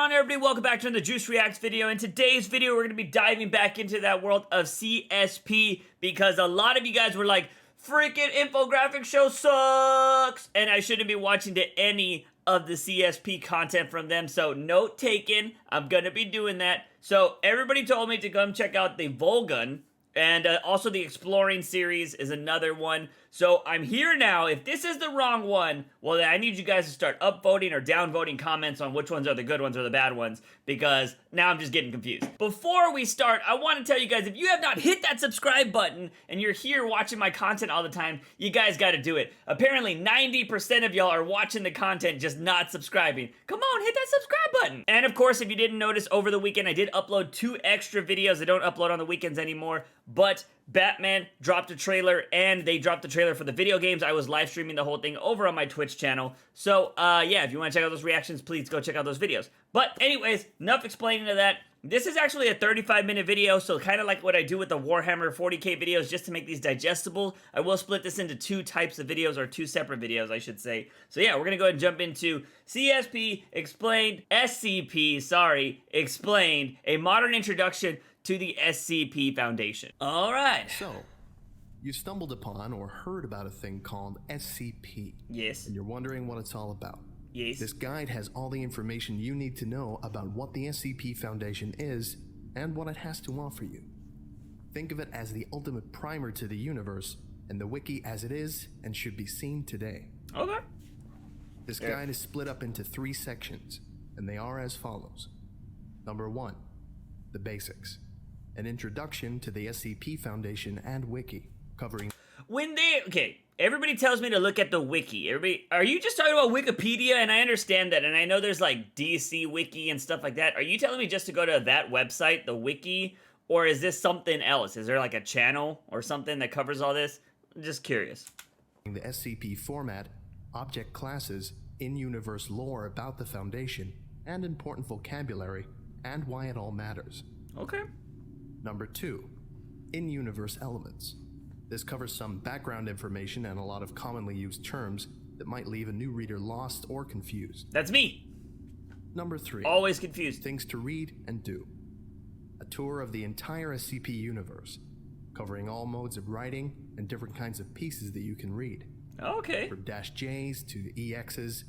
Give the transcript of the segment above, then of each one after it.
on, everybody? Welcome back to the JUICEREACTs video. In today's video, we're going to be diving back into that world of CSP because a lot of you guys were like, freaking infographic show sucks, and I shouldn't be watching any of the CSP content from them, so note taken, I'm going to be doing that. So everybody told me to come check out the Volgun, and also the Exploring series is another one. So I'm here now. If this is the wrong one, well, then I need you guys to start upvoting or downvoting comments on which ones are the good ones or the bad ones, because now I'm just getting confused. Before we start, I want to tell you guys, if you have not hit that subscribe button and you're here watching my content all the time, you guys got to do it. Apparently 90% of y'all are watching the content, just not subscribing. Come on, hit that subscribe button. And of course, if you didn't notice, over the weekend I did upload 2 extra videos. I don't upload on the weekends anymore, but Batman dropped a trailer, and they dropped the trailer for the video games. I was live streaming the whole thing over on my Twitch channel. So, yeah, if you want to check out those reactions, please go check out those videos. But anyways, enough explaining to that. This is actually a 35-minute video, so kind of like what I do with the Warhammer 40k videos, just to make these digestible. I will split this into 2 types of videos, or 2 separate videos, I should say. So yeah, we're going to go ahead and jump into SCP Explained, a modern introduction to the SCP Foundation. All right. So, you stumbled upon or heard about a thing called SCP. Yes. And you're wondering what it's all about. Yes. This guide has all the information you need to know about what the SCP Foundation is and what it has to offer you. Think of it as the ultimate primer to the universe, and the wiki as it is and should be seen today. Okay. This guide is split up into 3 sections, and they are as follows. Number 1, the basics. An introduction to the SCP Foundation and wiki, covering... Okay, everybody tells me to look at the wiki. Are you just talking about Wikipedia? And I understand that, and I know there's like DC Wiki and stuff like that. Are you telling me just to go to that website, the wiki, or is this something else? Is there like a channel or something that covers all this? I'm just curious. The SCP format, object classes, in-universe lore about the Foundation, and important vocabulary, and why it all matters. Okay. Number 2, in-universe elements. This covers some background information and a lot of commonly used terms that might leave a new reader lost or confused. That's me. Number 3, always confused. Things to read and do. A tour of the entire SCP universe, covering all modes of writing and different kinds of pieces that you can read. Okay. From -Js to EXs,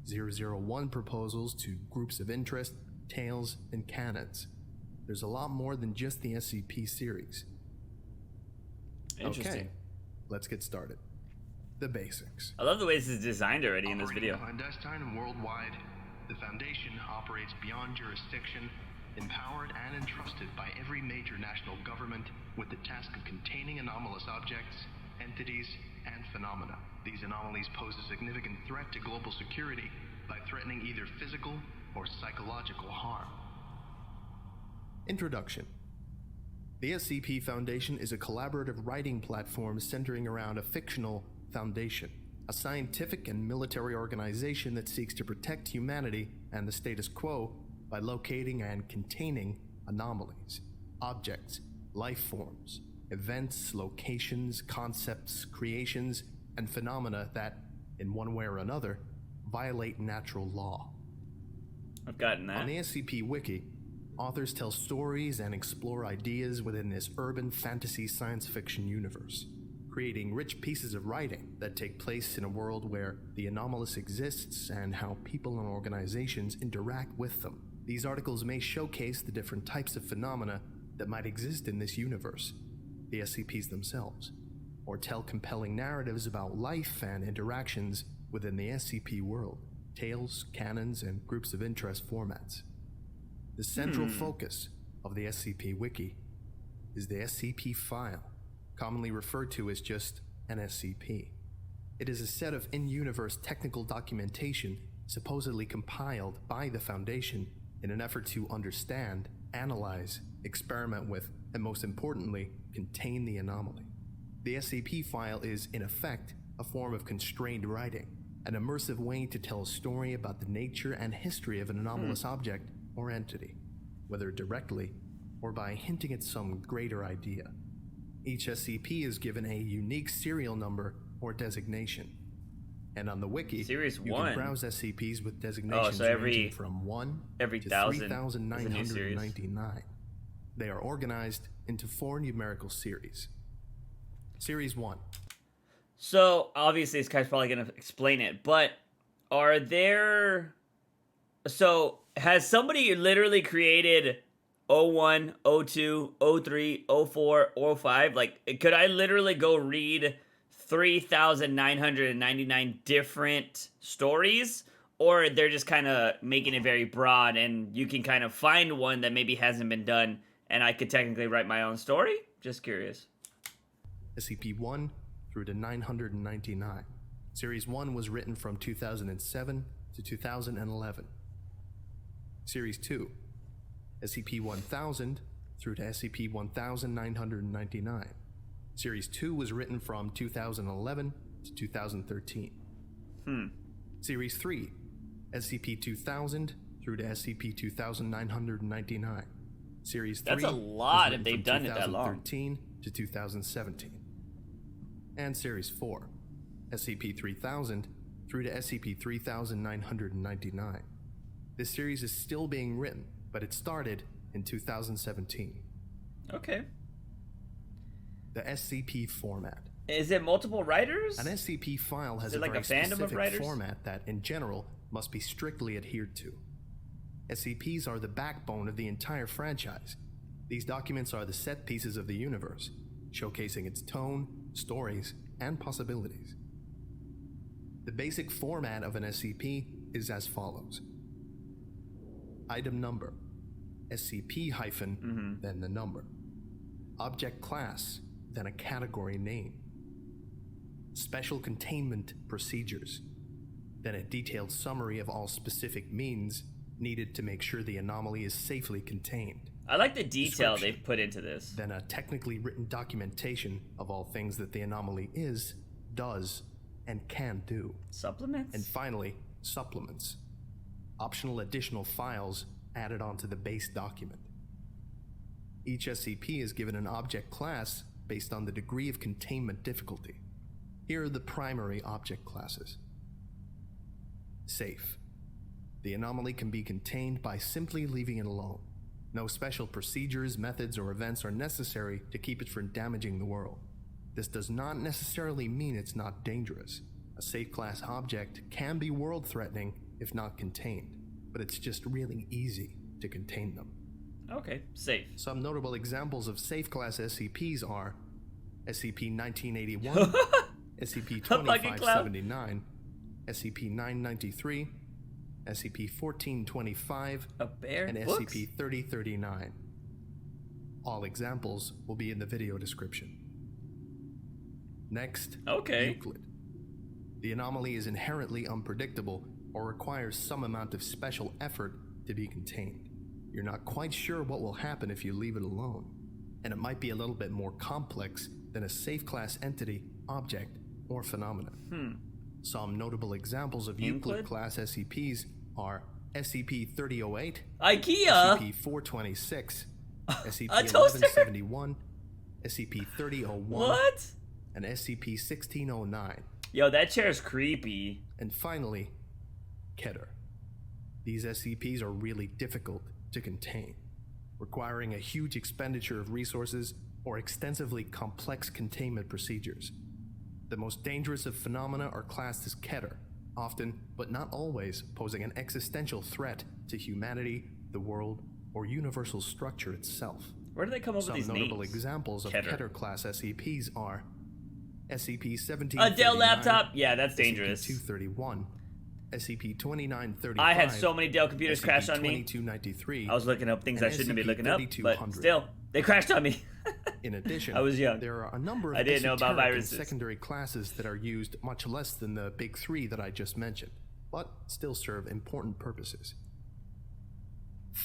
001 proposals to groups of interest, tales, and canons. There's a lot more than just the SCP series. Interesting. Okay, let's get started. The basics. I love the way this is designed already in this video. Clandestine and worldwide, the Foundation operates beyond jurisdiction, empowered and entrusted by every major national government with the task of containing anomalous objects, entities, and phenomena. These anomalies pose a significant threat to global security by threatening either physical or psychological harm. Introduction. The SCP Foundation is a collaborative writing platform centering around a fictional foundation, a scientific and military organization that seeks to protect humanity and the status quo by locating and containing anomalies, objects, life forms, events, locations, concepts, creations, and phenomena that, in one way or another, violate natural law. I've gotten that. On the SCP Wiki, authors tell stories and explore ideas within this urban fantasy science fiction universe, creating rich pieces of writing that take place in a world where the anomalous exists and how people and organizations interact with them. These articles may showcase the different types of phenomena that might exist in this universe, the SCPs themselves, or tell compelling narratives about life and interactions within the SCP world, tales, canons, and groups of interest formats. The central focus of the SCP Wiki is the SCP file, commonly referred to as just an SCP. It is a set of in-universe technical documentation supposedly compiled by the Foundation in an effort to understand, analyze, experiment with, and most importantly, contain the anomaly. The SCP file is, in effect, a form of constrained writing, an immersive way to tell a story about the nature and history of an anomalous object or entity, whether directly or by hinting at some greater idea. Each SCP is given a unique serial number or designation. And on the wiki, Series you 1. can browse SCPs with designations so ranging from 1 every to 1,000 is a new 3,999. They are organized into 4 numerical series. Series 1. So, obviously, this guy's probably going to explain it, but are there... So, has somebody literally created 01, 02, 03, 04, 05? Like, could I literally go read 3,999 different stories? Or they're just kind of making it very broad, and you can kind of find one that maybe hasn't been done, and I could technically write my own story? Just curious. SCP-1 through to 999. Series 1 was written from 2007 to 2011. Series 2, SCP-1000 through to SCP-1999. Series 2 was written from 2011 to 2013. Series 3, SCP-2000 through to SCP-2999. Series 3 That's a lot was if written they've from done it that long. 2013 to 2017. And Series 4, SCP-3000 through to SCP-3999. This series is still being written, but it started in 2017. Okay. The SCP format. Is it multiple writers? An SCP file has Is it a like very a fandom of specific writers? format that, in general, must be strictly adhered to. SCPs are the backbone of the entire franchise. These documents are the set pieces of the universe, showcasing its tone, stories, and possibilities. The basic format of an SCP is as follows. Item number, SCP hyphen, then the number. Object class, then a category name. Special containment procedures, then a detailed summary of all specific means needed to make sure the anomaly is safely contained. I like the detail Description. they've put into this. Then a technically written documentation of all things that the anomaly is, does, and can do. Supplements? And finally, supplements. Optional additional files added onto the base document. Each SCP is given an object class based on the degree of containment difficulty. Here are the primary object classes. Safe. The anomaly can be contained by simply leaving it alone. No special procedures, methods, or events are necessary to keep it from damaging the world. This does not necessarily mean it's not dangerous. A safe class object can be world-threatening if not contained, but it's just really easy to contain them. Okay, safe. Some notable examples of safe class SCPs are SCP-1981, SCP-2579, SCP-993, SCP-1425, A bear? and Books? SCP-3039. All examples will be in the video description. Next, Okay. Euclid. The anomaly is inherently unpredictable or requires some amount of special effort to be contained. You're not quite sure what will happen if you leave it alone, and it might be a little bit more complex than a safe class entity, object, or phenomenon. Some notable examples of Euclid class SCPs are SCP-3008, IKEA? SCP-426, A toaster? SCP-1171, SCP-3001, What? and SCP-1609. Yo, that chair's creepy. And finally, Keter. These SCPs are really difficult to contain, requiring a huge expenditure of resources or extensively complex containment procedures. The most dangerous of phenomena are classed as Keter, often, but not always, posing an existential threat to humanity, the world, or universal structure itself. Where do they come up with these Some notable names? examples of Keter. Keter class SCPs are SCP-1739, A Dell laptop? Yeah, that's dangerous. SCP-231, SCP-2935. I had so many Dell computers crash on me. SCP-2293. I was looking up things I and shouldn't be looking up, but SCP-3200. still, they crashed on me. In addition, I was young. there are a number of I didn't know about esoteric and viruses. secondary classes that are used much less than the big three that I just mentioned, but still serve important purposes.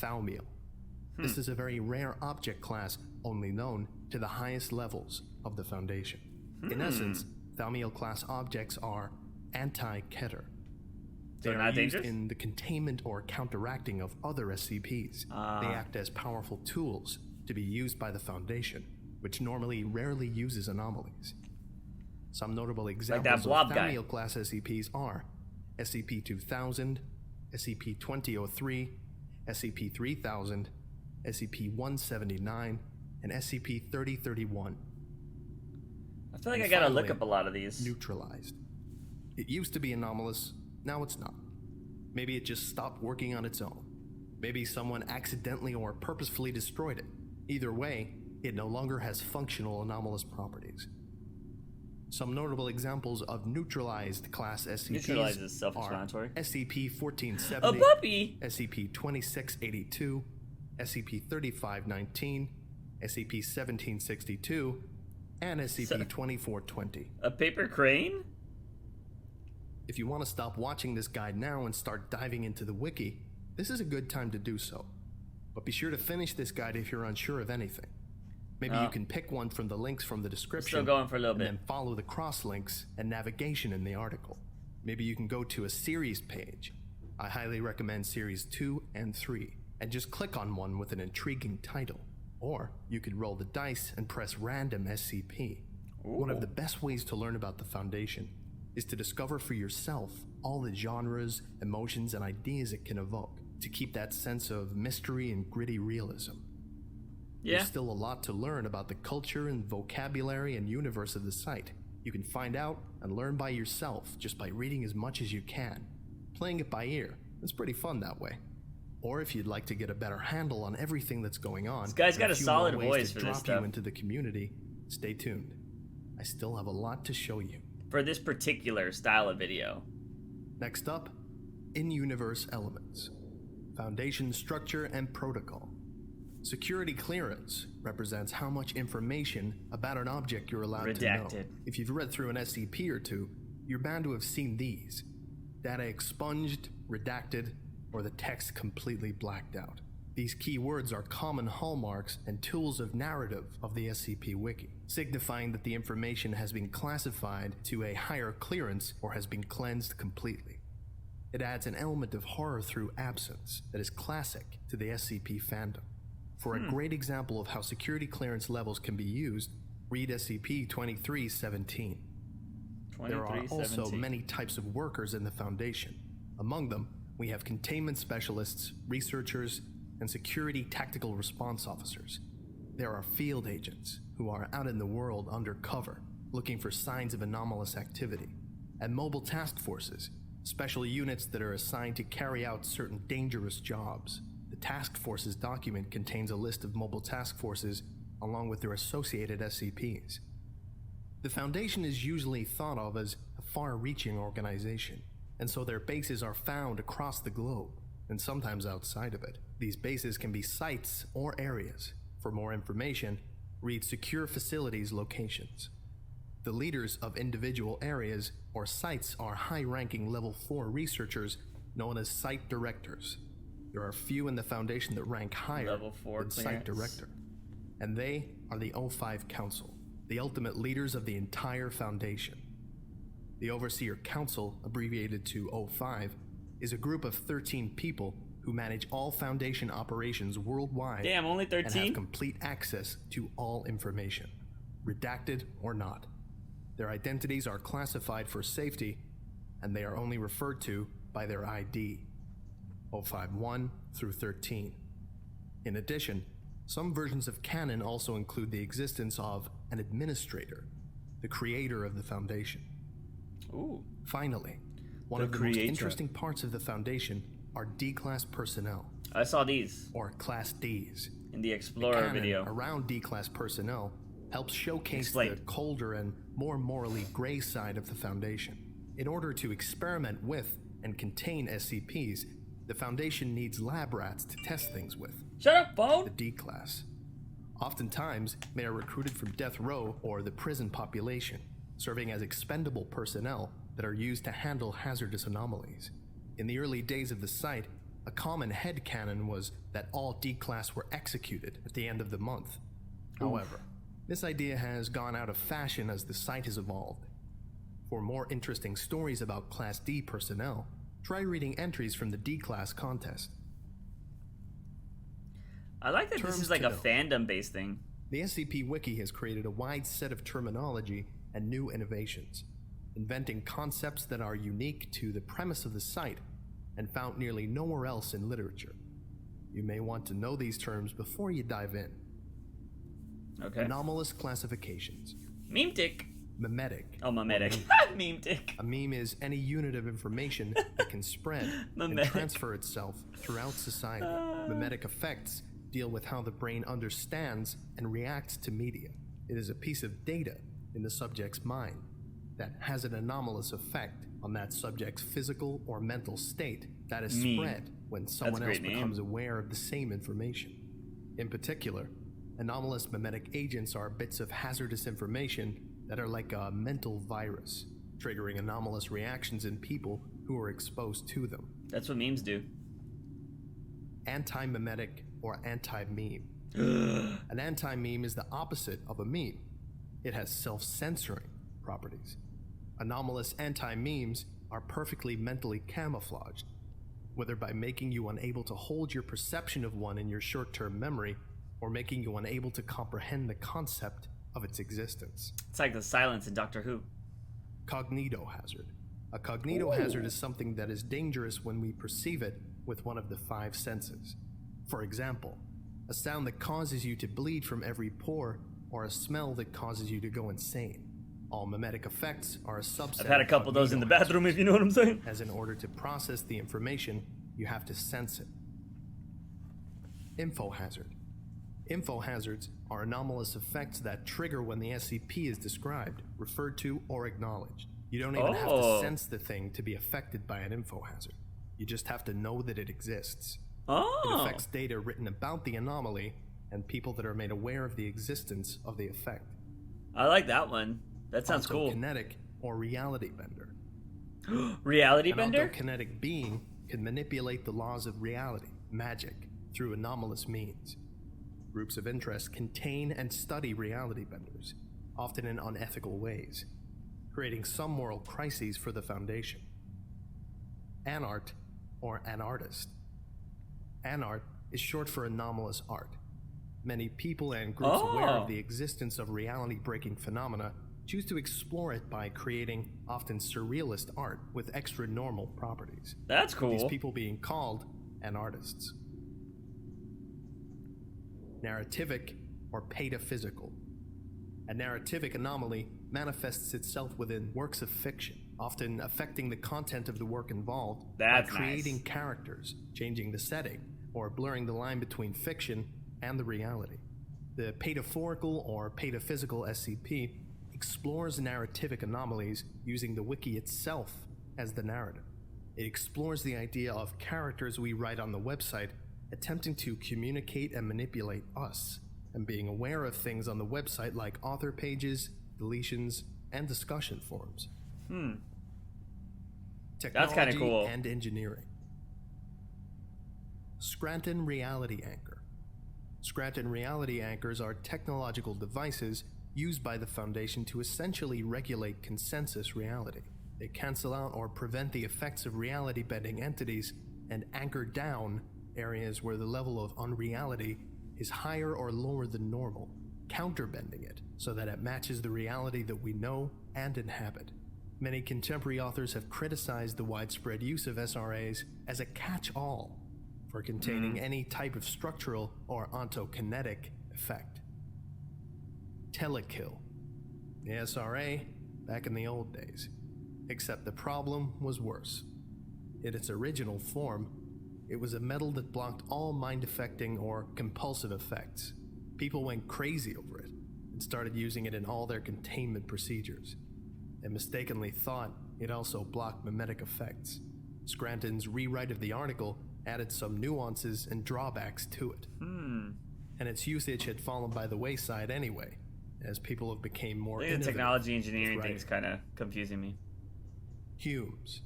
Thaumiel. This is a very rare object class only known to the highest levels of the Foundation. In essence, Thaumiel class objects are anti-Keter. They They're are not used dangerous? in the containment or counteracting of other SCPs. They act as powerful tools to be used by the Foundation, which normally rarely uses anomalies. Some notable that examples blob of guy. Thamiel class SCPs are SCP-2000, SCP-2003, SCP-3000, SCP-179, and SCP-3031. I feel like And I gotta look finally, up a lot of these. Neutralized. It used to be anomalous, now it's not. Maybe it just stopped working on its own. Maybe someone accidentally or purposefully destroyed it. Either way, it no longer has functional anomalous properties. Some notable examples of neutralized class SCPs Neutralized is are self-explanatory. SCP-1470, A puppy! SCP-2682, SCP-3519, SCP-1762, and SCP-2420. A paper crane? If you want to stop watching this guide now and start diving into the wiki, this is a good time to do so. But be sure to finish this guide if you're unsure of anything. Maybe you can pick one from the links from the description Still going for a little and bit. then follow the cross links and navigation in the article. Maybe you can go to a series page. I highly recommend series 2 and 3 and just click on one with an intriguing title. Or you could roll the dice and press random SCP. One of the best ways to learn about the Foundation is to discover for yourself all the genres, emotions, and ideas it can evoke to keep that sense of mystery and gritty realism. Yeah. There's still a lot to learn about the culture and vocabulary and universe of the site. You can find out and learn by yourself just by reading as much as you can. Playing it by ear, it's pretty fun that way. Or if you'd like to get a better handle on everything that's going on, This guy's got and a few solid more ways voice to for drop this stuff. you into the community, stay tuned. I still have a lot to show you. For this particular style of video. Next up, in-universe elements. Foundation structure and protocol. Security clearance represents how much information about an object you're allowed to know. Redacted. If you've read through an SCP or two, you're bound to have seen these. Data expunged, redacted, or the text completely blacked out. These keywords are common hallmarks and tools of narrative of the SCP Wiki, signifying that the information has been classified to a higher clearance or has been cleansed completely. It adds an element of horror through absence that is classic to the SCP fandom. For a great example of how security clearance levels can be used, read SCP-2317. There are also many types of workers in the Foundation. Among them, we have containment specialists, researchers, and security tactical response officers. There are field agents who are out in the world undercover, looking for signs of anomalous activity, and mobile task forces, special units that are assigned to carry out certain dangerous jobs. The task forces document contains a list of mobile task forces along with their associated SCPs. The Foundation is usually thought of as a far-reaching organization, and so their bases are found across the globe, and sometimes outside of it. These bases can be sites or areas. For more information, read Secure Facilities Locations. The leaders of individual areas or sites are high-ranking Level 4 researchers known as Site Directors. There are few in the Foundation that rank higher Level 4 than Site clearance. Director, and they are the O5 Council, the ultimate leaders of the entire Foundation. The Overseer Council, abbreviated to O5, is a group of 13 people who manage all Foundation operations worldwide. Damn, only and 13? have complete access to all information, redacted or not. Their identities are classified for safety, and they are only referred to by their ID, 051 through 13. In addition, some versions of canon also include the existence of an administrator, the creator of the Foundation. Ooh. Finally, one The of the most creator. interesting parts of the Foundation are D-Class personnel, I saw these or Class Ds. in the Explorer Canon video. around D-Class personnel helps showcase Explained. the colder and more morally gray side of the Foundation. In order to experiment with and contain SCPs, the Foundation needs lab rats to test things with, Shut up, the phone! D-Class. Oftentimes, they are recruited from death row or the prison population, serving as expendable personnel that are used to handle hazardous anomalies. In the early days of the site, a common headcanon was that all D-Class were executed at the end of the month. However, this idea has gone out of fashion as the site has evolved. For more interesting stories about Class D personnel, try reading entries from the D-Class contest. I like that this Terms is like to a note. fandom-based thing. The SCP Wiki has created a wide set of terminology and new innovations, inventing concepts that are unique to the premise of the site and found nearly nowhere else in literature. You may want to know these terms before you dive in. Okay. Anomalous classifications. Memetic. Memetic. Oh, memetic. Memetic. A meme is any unit of information that can spread and transfer itself throughout society. Memetic effects deal with how the brain understands and reacts to media. It is a piece of data in the subject's mind that has an anomalous effect on that subject's physical or mental state that is spread when someone else becomes aware of the same information. In particular, anomalous memetic agents are bits of hazardous information that are like a mental virus, triggering anomalous reactions in people who are exposed to them. That's what memes do. Anti-memetic or anti-meme. An anti-meme is the opposite of a meme. It has self-censoring properties. Anomalous anti-memes are perfectly mentally camouflaged, whether by making you unable to hold your perception of one in your short-term memory or making you unable to comprehend the concept of its existence. It's like the silence in Doctor Who. Cognitohazard. A cognitohazard is something that is dangerous when we perceive it with one of the 5 senses. For example, a sound that causes you to bleed from every pore, or a smell that causes you to go insane. All memetic effects are a subset. I've had a couple of those in the bathroom, if you know what I'm saying. As in order to process the information, you have to sense it. Infohazard. Infohazards are anomalous effects that trigger when the SCP is described, referred to, or acknowledged. You don't even have to sense the thing to be affected by an infohazard. You just have to know that it exists. It affects data written about the anomaly and people that are made aware of the existence of the effect. I like that one. That sounds cool. Ontokinetic or reality bender. Reality bender? An ontokinetic being can manipulate the laws of reality, magic, through anomalous means. Groups of interest contain and study reality benders, often in unethical ways, creating some moral crises for the Foundation. Anart or anartist. Anart is short for anomalous art. Many people and groups aware of the existence of reality-breaking phenomena choose to explore it by creating often surrealist art with extra-normal properties. That's cool. These people being called anartists. Narrativic or Pataphysical. A narrativic anomaly manifests itself within works of fiction, often affecting the content of the work involved by creating characters, changing the setting, or blurring the line between fiction and the reality. The pataphorical or pataphysical SCP explores narrativic anomalies using the wiki itself as the narrative. It explores the idea of characters we write on the website attempting to communicate and manipulate us, and being aware of things on the website like author pages, deletions, and discussion forums. Technology That's kind of cool. And engineering. Scranton Reality Anchor. Scranton Reality Anchors are technological devices used by the Foundation to essentially regulate consensus reality. They cancel out or prevent the effects of reality-bending entities and anchor down areas where the level of unreality is higher or lower than normal, counterbending it so that it matches the reality that we know and inhabit. Many contemporary authors have criticized the widespread use of SRAs as a catch-all for containing any type of structural or ontokinetic effect. Telekill. The SRA back in the old days. Except the problem was worse. In its original form, it was a metal that blocked all mind-affecting or compulsive effects. People went crazy over it and started using it in all their containment procedures, and mistakenly thought it also blocked memetic effects. Scranton's rewrite of the article added some nuances and drawbacks to it. And its usage had fallen by the wayside anyway, as people have become more innovative. The technology engineering thing's kind of confusing me. Humes.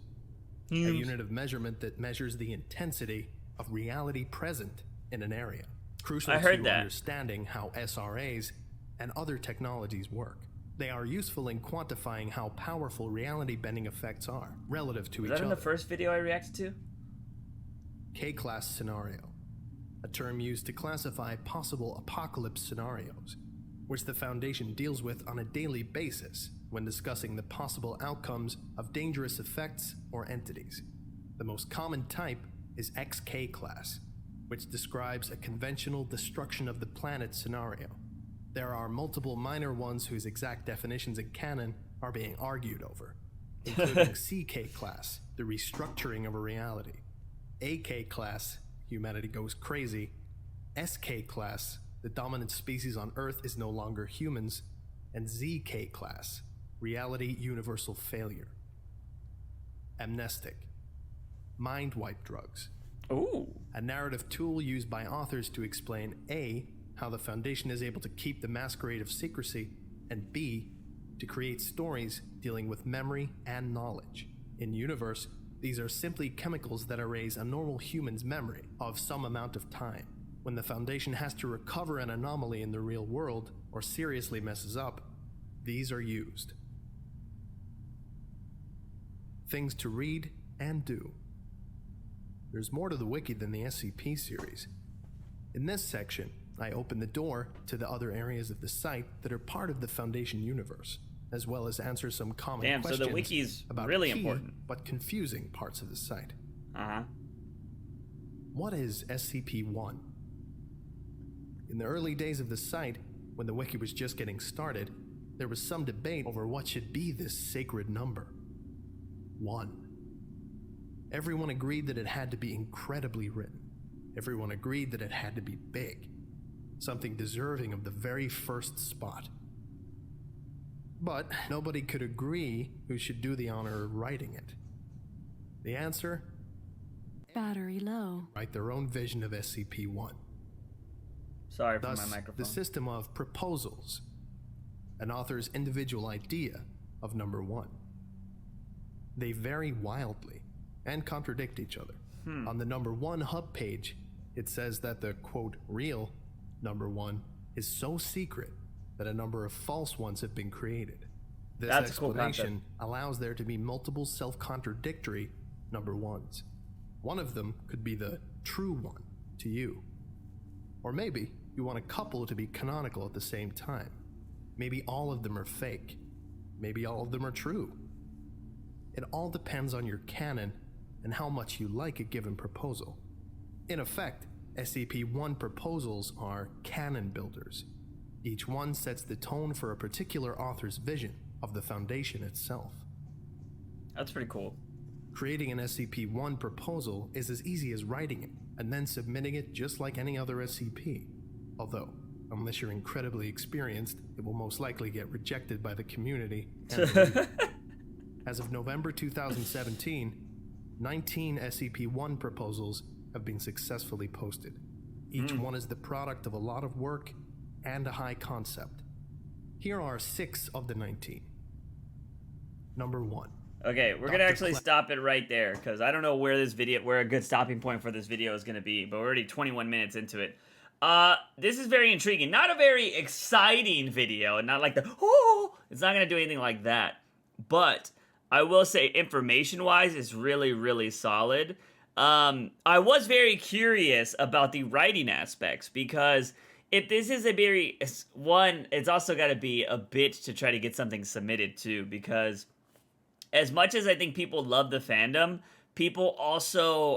A unit of measurement that measures the intensity of reality present in an area. Crucial to understanding how SRAs and other technologies work. They are useful in quantifying how powerful reality-bending effects are relative to each other. Was that in the first video I reacted to? K-class scenario, a term used to classify possible apocalypse scenarios, which the Foundation deals with on a daily basis when discussing the possible outcomes of dangerous effects or entities. The most common type is XK class, which describes a conventional destruction of the planet scenario. There are multiple minor ones whose exact definitions in canon are being argued over, including CK class, the restructuring of a reality, AK class, humanity goes crazy, SK class, the dominant species on Earth is no longer humans, and ZK class, reality universal failure. Amnestic, mind wipe drugs. Ooh. A narrative tool used by authors to explain A, how the Foundation is able to keep the masquerade of secrecy, and B, to create stories dealing with memory and knowledge. In universe, these are simply chemicals that erase a normal human's memory of some amount of time. When the Foundation has to recover an anomaly in the real world or seriously messes up, these are used. Things to read and do. There's more to the wiki than the SCP series. In this section, I open the door to the other areas of the site that are part of the Foundation universe, as well as answer some common questions so the wiki's about really key important. but confusing parts of the site. Uh-huh. What is SCP-1? In the early days of the site, when the wiki was just getting started, there was some debate over what should be this sacred number. 1. Everyone agreed that it had to be incredibly written. Everyone agreed that it had to be big, something deserving of the very first spot. But nobody could agree who should do the honor of writing it. The answer? Battery low. Write their own vision of SCP-1. Sorry for Thus, my microphone. the system of proposals, an author's individual idea of number 1. They vary wildly and contradict each other. On the number 1 hub page, it says that the, quote, real number 1 is so secret that a number of false ones have been created. This That's a cool explanation allows there to be multiple self-contradictory number 1s. One of them could be the true one to you. Or maybe you want a couple to be canonical at the same time. Maybe all of them are fake. Maybe all of them are true. It all depends on your canon and how much you like a given proposal. In effect, SCP-1 proposals are canon builders. Each one sets the tone for a particular author's vision of the Foundation itself. That's pretty cool. Creating an SCP-1 proposal is as easy as writing it and then submitting it just like any other SCP. Although, unless you're incredibly experienced, it will most likely get rejected by the community. As of November 2017, 19 SCP-1 proposals have been successfully posted. Each one is the product of a lot of work and a high concept. Here are 6 of the 19. Number 1. Okay, we're gonna actually stop it right there because I don't know where a good stopping point for this video is gonna be, but we're already 21 minutes into it. This is very intriguing. Not a very exciting video, not like it's not gonna do anything like that. But I will say, information-wise, it's really, really solid. I was very curious about the writing aspects because if this is it's also got to be a bit to try to get something submitted to, because as much as I think people love the fandom,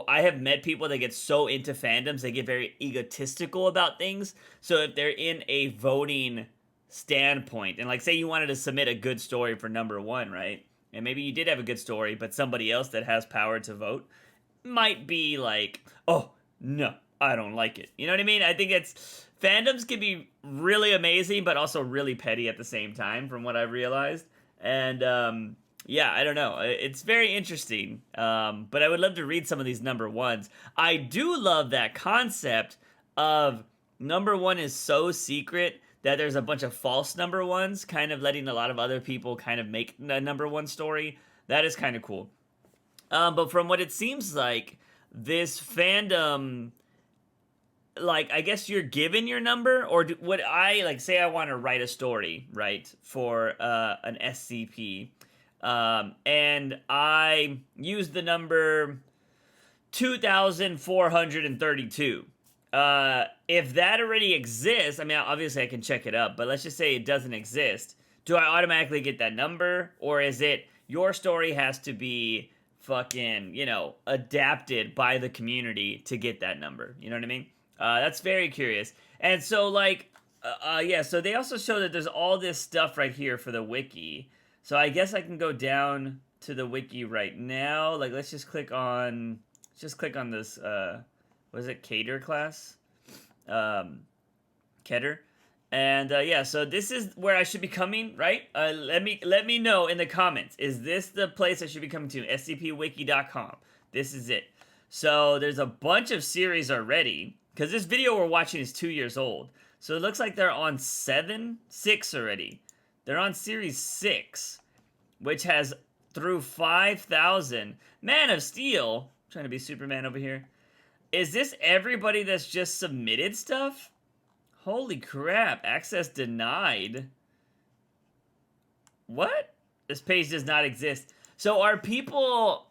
I have met people that get so into fandoms, they get very egotistical about things. So if they're in a voting standpoint, and like say you wanted to submit a good story for number 1, right? And maybe you did have a good story, but somebody else that has power to vote might be like, oh, no, I don't like it. You know what I mean? I think fandoms can be really amazing, but also really petty at the same time, from what I've realized. And, yeah, I don't know. It's very interesting. But I would love to read some of these number 1s. I do love that concept of number 1 is so secret that there's a bunch of false number 1s, kind of letting a lot of other people kind of make the number 1 story. That is kind of cool. But from what it seems like, this fandom, like, I guess you're given your number, or would I, like, say I want to write a story, right, for an SCP, and I use the number 2432. If that already exists, I mean, obviously I can check it up, but let's just say it doesn't exist. do I automatically get that number? Or is it your story has to be fucking, you know, adapted by the community to get that number? You know what I mean? That's very curious. And so, like, yeah, so they also show that there's all this stuff right here for the wiki. So I guess I can go down to the wiki right now. Like, let's just click on this, what is it, Cater class? Keter. And, yeah, so this is where I should be coming, right? Let me know in the comments. Is this the place I should be coming to? scpwiki.com. This is it. So there's a bunch of series already, because this video we're watching is 2 years old. So it looks like they're on 6 already. They're on series 6, which has through 5,000. Man of Steel, I'm trying to be Superman over here. Is this everybody that's just submitted stuff? Holy crap, access denied. What? This page does not exist. So are people...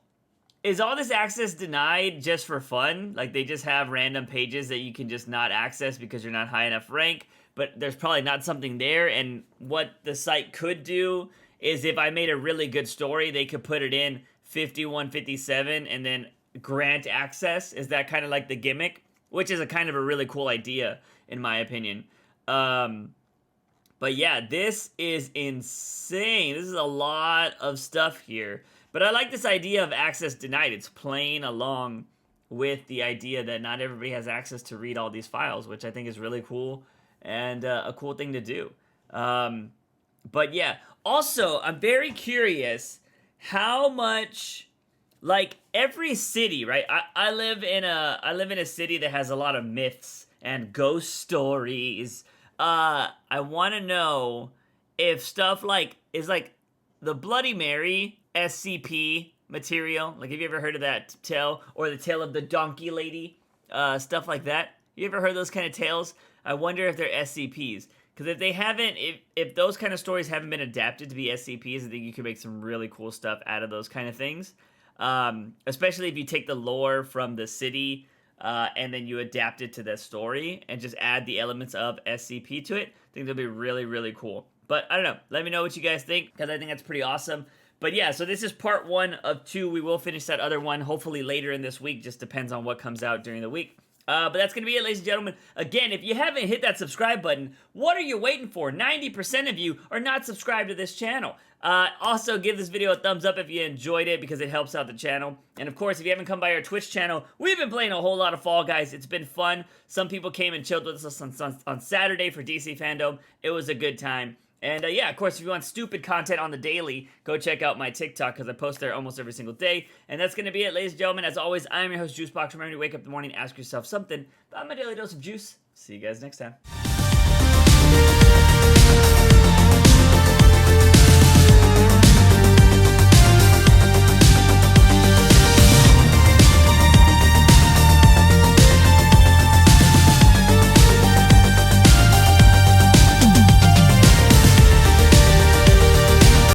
Is all this access denied just for fun? Like, they just have random pages that you can just not access because you're not high enough rank, but there's probably not something there, and what the site could do is if I made a really good story, they could put it in 5157 and then grant access. Is that kind of like the gimmick? Which is a kind of a really cool idea, in my opinion. But yeah, this is insane. This is a lot of stuff here. But I like this idea of access denied. It's playing along with the idea that not everybody has access to read all these files, which I think is really cool and a cool thing to do. But yeah, also, I'm very curious how much, like, every city, right? I live in a city that has a lot of myths and ghost stories. I want to know if stuff like is like the Bloody Mary SCP material. Like, have you ever heard of that tale, or the tale of the donkey lady? Stuff like that. You ever heard those kind of tales? I wonder if they're SCPs. Because if they haven't, if those kind of stories haven't been adapted to be SCPs, I think you can make some really cool stuff out of those kind of things. Especially if you take the lore from the city and then you adapt it to that story and just add the elements of SCP to it. I think that'll be really, really cool. But I don't know. Let me know what you guys think, because I think that's pretty awesome. But yeah, so this is part 1 of 2. We will finish that other one hopefully later in this week. Just depends on what comes out during the week. But that's going to be it, ladies and gentlemen. Again, if you haven't hit that subscribe button, what are you waiting for? 90% of you are not subscribed to this channel. Also, give this video a thumbs up if you enjoyed it, because it helps out the channel. And of course, if you haven't come by our Twitch channel, we've been playing a whole lot of Fall Guys. It's been fun. Some people came and chilled with us on Saturday for DC Fandom. It was a good time. And yeah, of course, if you want stupid content on the daily, go check out my TikTok, because I post there almost every single day. And that's going to be it, ladies and gentlemen. As always, I'm your host, JUICEbox. Remember to wake up in the morning, ask yourself something about my daily dose of juice. See you guys next time.